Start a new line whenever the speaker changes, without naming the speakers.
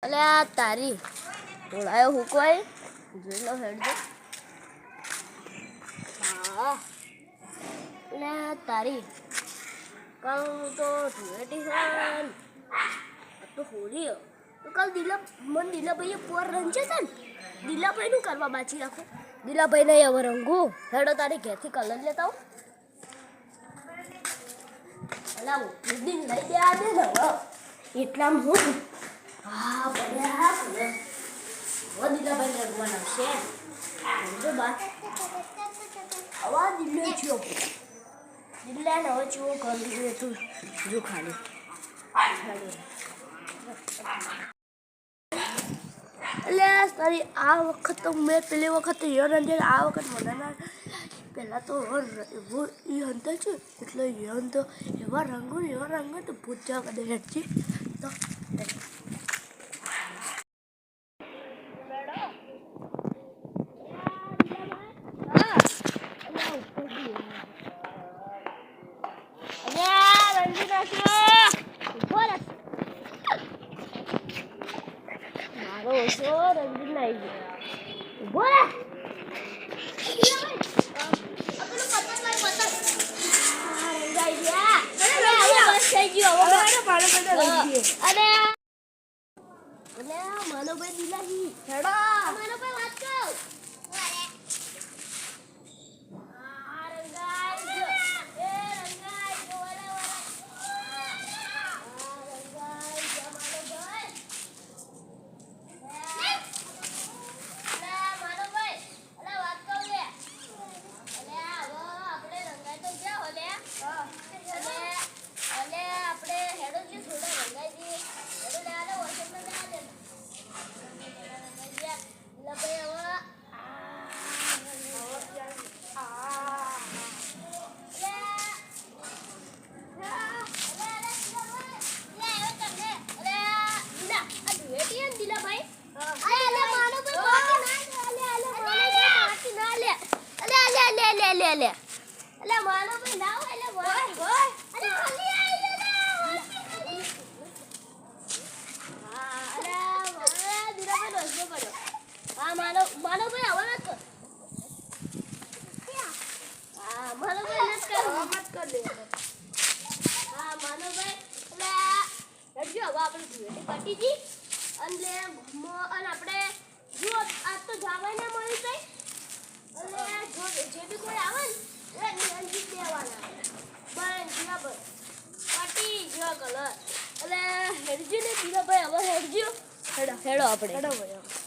અલે આ તારી બોલાયો હું કોઈ જોઈ લો હેડજો. હા એટલે તારી કાલ તો ધૂળેટી છે તો હોળી તો કાલ દિલાભાઈએ પોર રંજે છે ને દિલાભાઈનું કરવા બાચી રાખો. દિલાભાઈને હવે રંગું હેડો તારી ઘેરથી કલર લેતા આવું. અલા દિન લઈ દે આ દે ને એટલામાં હું હા બધા હવે દિલાભાઈ રંગવાના છે સમજો બા આવા દિલ્હી છો દિલ્હી ને હવે ચેવો કરી દે તું જો ખાલી એટલે તારી આ વખત તો મેં પેલી વખત રંજન આ વખત મને પહેલાં તો એવો એ હંતા છે એટલે એ હંતો એવા રંગો તો પૂજા કરે હેઠી તો મારો ઓછો રંગીન લાવી ગયો બોલા માનવભાઈ દિલાહી માનવભાઈ વાત કરો લે અલે માનો ભાઈ ના હોય એટલે બોય અલે હલી આવી લે હા અરે દીરાભાઈ દોસ્તો પડ્યો હા માનો ભાઈ આવો મત કર હા માનો ભાઈ મત કર દે હા માનો ભાઈ એટલે રજો હવે આપણે ધુએટી પટીજી અને આપણે જો આજ તો જવાય ના મળી જાય અને જો જે બી કોઈ આવે ને એટલે અંજી દેવાના બરાબર પાટી જેવા કલર એટલે હેડજી ને દીરાભાઈ હવે હેડજો હેડો આપણે હેડો ભાઈ